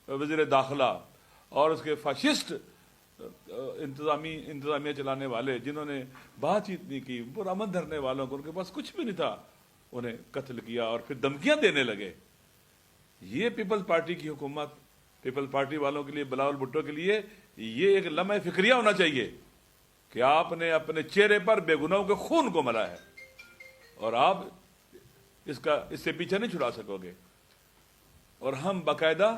वज़ीर दाखिला और उसके फाशिस्ट इंतज़ामिया चलाने वाले जिन्होंने बातचीत नहीं की, पुरअमन धरने वालों को, उनके पास कुछ भी नहीं था, उन्हें कत्ल किया और फिर धमकियां देने लगे। ये पीपल्स पार्टी की हुकूमत, पीपल्स पार्टी वालों के लिए, बिलावल भुट्टो के लिए ये एक लम्हा फिक्रिया होना चाहिए कि आपने अपने चेहरे पर बेगुनाहों के खून को मला है और आप इससे पीछे नहीं छुड़ा सकोगे। और हम बाकायदा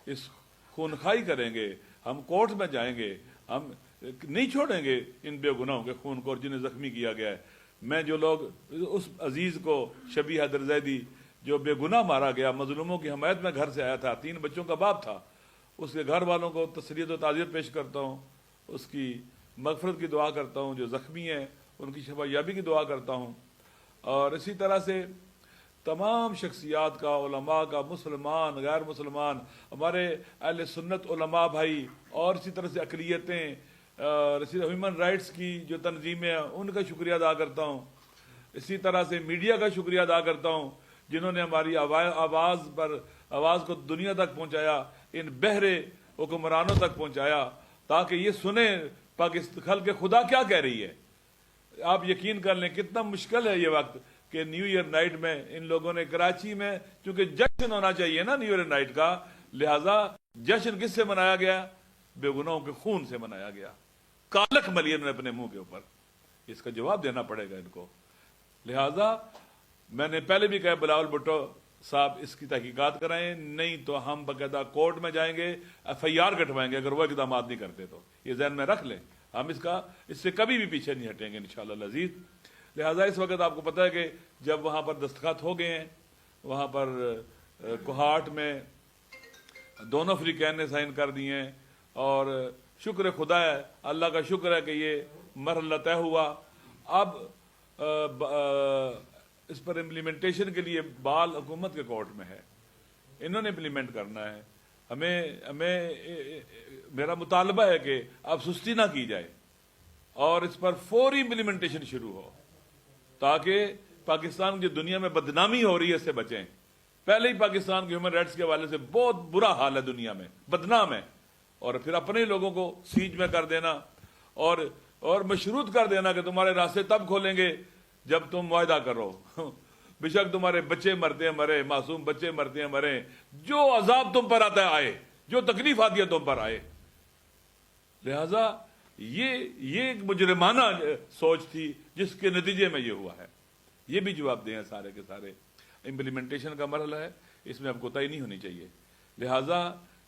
इस खूनखाई करेंगे, हम कोर्ट में जाएंगे, हम नहीं छोड़ेंगे इन बेगुनाहों के खून को और जिन्हें जख्मी किया गया है। मैं जो लोग उस अजीज को, शबी हैदर जैदी जो बेगुनाह मारा गया, मजलूमों की हमायत में घर से आया था, 3 बच्चों का बाप था, उसके घर वालों को तसलियत व ताज़ियत पेश करता हूँ, उसकी मगफरत की दुआ करता हूँ, जो ज़ख्मी हैं उनकी शफायाबी की दुआ करता हूँ। और इसी तरह से तमाम शख्सियात का, उलमा का, मुसलमान गैर मुसलमान, हमारे अहले सुन्नत उलमा भाई और इसी तरह से अक़लियतें और इसी ह्यूमन राइट्स की जो तंजीमें हैं उनका शुक्रिया अदा करता हूँ। इसी तरह से मीडिया का शुक्रिया अदा करता हूँ जिन्होंने हमारी आवाज़ को दुनिया तक पहुँचाया, इन बहरे हुक्मरानों तक पहुँचाया ताकि ये सुने पाकिस्तान के खुदा क्या कह रही है। आप यकीन कर लें कितना मुश्किल है ये वक्त कि न्यू ईयर नाइट में इन लोगों ने कराची में, चूंकि जश्न होना चाहिए ना न्यू ईयर नाइट का, लिहाजा जश्न किससे मनाया गया? बेगुनाहों के खून से मनाया गया। कालख मली इन्होंने अपने मुंह के ऊपर, इसका जवाब देना पड़ेगा इनको। लिहाजा मैंने पहले भी कहा, बिलावल भुट्टो साहब इसकी तहकीकात कराएं, नहीं तो हम बाकायदा कोर्ट में जाएंगे, FIR कटवाएंगे अगर वो इकदाम नहीं करते तो। ये जहन में रख लें, हम इससे कभी भी पीछे नहीं हटेंगे इंशाअल्लाह अज़ीज़। लिहाजा इस वक्त आपको पता है कि जब वहाँ पर दस्तखत हो गए हैं, वहाँ पर कोहाट में दोनों अफ्रीकैन ने साइन कर दिए हैं और शुक्र खुदा है, अल्लाह का शुक्र है कि ये मरहला तय हुआ। अब इस पर इम्प्लीमेंटेशन के लिए बाल हुकूमत के कोर्ट में है, इन्होंने इम्प्लीमेंट करना है। मेरा मुतालबा है कि अब सुस्ती ना की जाए और इस पर फौरी इम्प्लीमेंटेशन शुरू हो ताकि पाकिस्तान की दुनिया में बदनामी हो रही है इससे बचें। पहले ही पाकिस्तान के ह्यूमन राइट्स के हवाले से बहुत बुरा हाल है, दुनिया में बदनाम है, और फिर अपने लोगों को सीज में कर देना और मशरूत कर देना कि तुम्हारे रास्ते तब खोलेंगे जब तुम मुआहदा करो। बेशक तुम्हारे बच्चे मरते हैं मरे, मासूम बच्चे मरते हैं मरे, जो अजाब तुम पर आता है आए, जो तकलीफ आती है तुम पर आए। लिहाजा ये एक मुजरिमाना सोच थी जिसके नतीजे में ये हुआ है। ये भी जवाबदेह हैं सारे के सारे। इम्प्लीमेंटेशन का मरहला है, इसमें अब कोताही नहीं होनी चाहिए। लिहाजा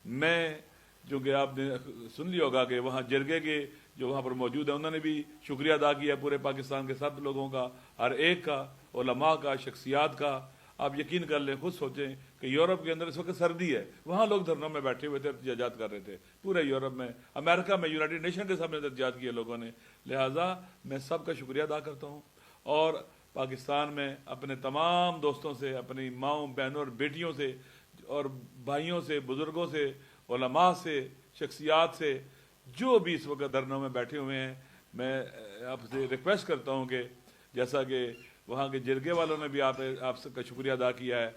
मैं, जो कि आपने सुन लिया होगा कि वहाँ जरगे के जो वहाँ पर मौजूद है उन्होंने भी शुक्रिया अदा किया पूरे पाकिस्तान के सब लोगों का, हर एक का, उलमा का, शख्सियात का। आप यकीन कर लें, खुद सोचें कि यूरोप के अंदर इस वक्त सर्दी है, वहाँ लोग धरनों में बैठे हुए थे, एहतजाजात कर रहे थे। पूरे यूरोप में, अमेरिका में, यूनाइटेड नेशन के सामने एहतजाज किए लोगों ने। लिहाजा मैं सबका शुक्रिया अदा करता हूँ और पाकिस्तान में अपने तमाम दोस्तों से, अपनी माँओं, बहनों और बेटियों से और भाइयों से, बुजुर्गों से, उलमा से, शख्सियात से, जो भी इस वक्त धरनों में बैठे हुए हैं, मैं आपसे रिक्वेस्ट करता हूँ कि जैसा कि वहाँ के जिरगे वालों ने भी आप सबका शुक्रिया अदा किया है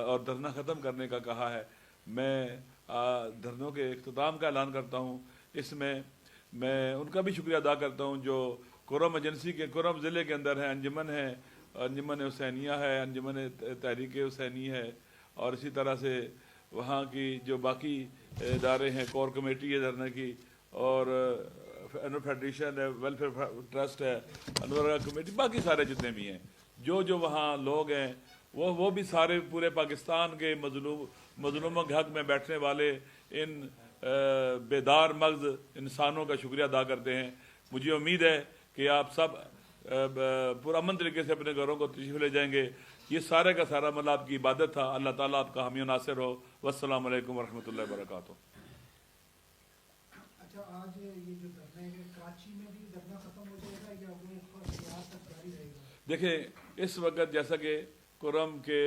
और धरना ख़त्म करने का कहा है, मैं धरनों के इख्तिताम का ऐलान करता हूँ। इसमें मैं उनका भी शुक्रिया अदा करता हूँ जो कुरम एजेंसी के, कुरम ज़िले के अंदर है, अंजुमन हुसैनिया है, अंजुमन तहरीक हुसैनी है, और इसी तरह से वहाँ की जो बाकी इदारे हैं, कोर कमेटी है धरने की, और फेडरेशन है, वेलफेयर ट्रस्ट है, अनवर कमेटी, बाकी सारे जितने भी हैं, जो वहाँ लोग हैं वो भी सारे पूरे पाकिस्तान के मजलूमों के हक में बैठने वाले इन बेदार मग़ज़ इंसानों का शुक्रिया अदा करते हैं। मुझे उम्मीद है कि आप सब पुरअमन तरीके से अपने घरों को तशरीफ़ ले जाएंगे। ये सारे का सारा मतलब आपकी इबादत था। अल्लाह ताला आपका हामी नासिर हो। वस्सलामु अलैकुम वरहमतुल्लाहि वबरकातुहू। अच्छा, आज ये जो धरना है कराची में भी धरना खत्म हो जाएगा या वो यहाँ तक जारी रहेगा? देखिए, इस वक्त जैसा कि कुरम के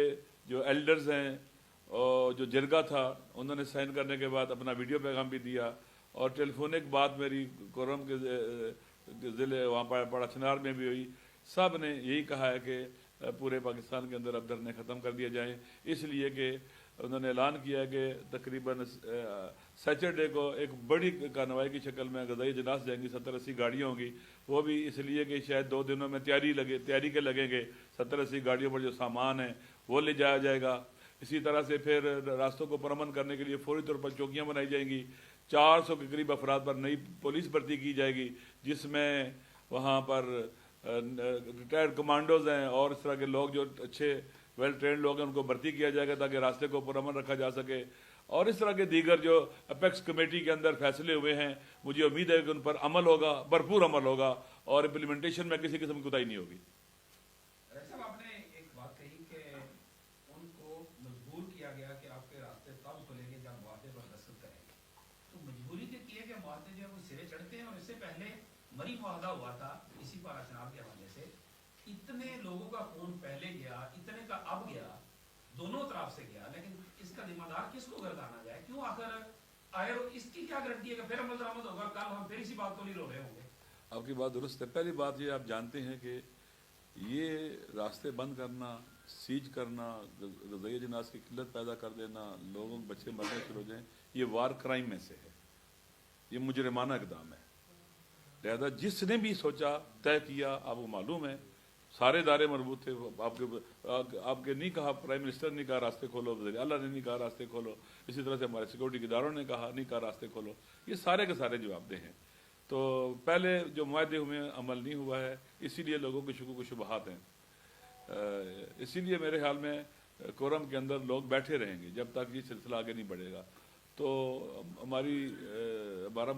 जो एल्डर्स हैं और जो जिरगा था, उन्होंने साइन करने के बाद अपना वीडियो पैगाम भी दिया, और टेलीफोनिक बात मेरी कुरम के ज़िले वहाँ पर बड़ा चनार में भी हुई। सब ने यही कहा है कि पूरे पाकिस्तान के अंदर अब धरने ख़त्म कर दिए जाएं, इसलिए कि उन्होंने ऐलान किया है कि तकरीबन सैटरडे को एक बड़ी कार्रवाई की शक्ल में ग़ज़ाई अजनास जाएंगी, 70-80 गाड़ियाँ होंगी। वो भी इसलिए कि शायद 2 दिनों में तैयारी के लगेंगे। 70-80 गाड़ियों पर जो सामान है वो ले जाया जाएगा। इसी तरह से फिर रास्तों को पुरअमन करने के लिए फौरी तौर पर चौकियाँ बनाई जाएंगी। 400 के करीब अफराद पर नई पुलिस भर्ती की जाएगी, जिसमें वहाँ पर रिटायर्ड कमांडोज हैं और इस तरह के लोग जो अच्छे वेल ट्रेंड लोग हैं उनको भर्ती किया जाएगा ताकि रास्ते को पुरअमन रखा जा सके। और इस तरह के दीगर जो अपेक्स कमेटी के अंदर फैसले हुए हैं, मुझे उम्मीद है कि उन पर अमल होगा, भरपूर अमल होगा और इम्प्लीमेंटेशन में किसी किस्म की कोताही नहीं होगी। साहब, आपने एक बात कही कि उनको मजबूर किया गया कि आपके रास्ते तब खुलेंगे जब मुआहदे पर दस्तखत करेंगे, तो मजबूरी के किए गए मुआहदे जो है वो सिरे चढ़ते हैं। और इससे पहले मरी मुआहदा हुआ था इसी पारा चनाब के हवाले से, इतने लोगों का खून पहले गया, इतने का अब गया, दोनों तरफ से गया, लेकिन इसका जिम्मेदार किसको गर्दाना जाए? क्यों आखिर आए? इसकी क्या गारंटी है कि फिर अमल दरामद होगा, कल हम फिर इसी बात को नहीं रो रहे होंगे? आपकी बात दुरुस्त है। पहली बात ये आप जानते हैं कि ये रास्ते बंद करना, सीज करना, ग़ज़ाई अजनास की किल्लत पैदा कर देना, लोगों के बच्चे मरने शुरू हो जाएं, ये वार क्राइम में से है, ये मुजरिमाना इक़दाम है। लिहाजा जिसने भी सोचा, तय किया, आपको मालूम है सारे इदारे मरबूत थे। आपके नहीं कहा, प्राइम मिनिस्टर ने कहा रास्ते खोलो, वज़ीर आला ने नहीं कहा रास्ते खोलो, इसी तरह से हमारे सिक्योरिटी के इदारों ने कहा नहीं कहा रास्ते खोलो। ये सारे के सारे जवाबदेह हैं। तो पहले जो मुआहदे हुए अमल नहीं हुआ है, इसीलिए लोगों के शुकूक व शुबहात हैं। इसीलिए मेरे ख्याल में कोरम के अंदर लोग बैठे रहेंगे जब तक ये सिलसिला आगे नहीं बढ़ेगा। तो हमारा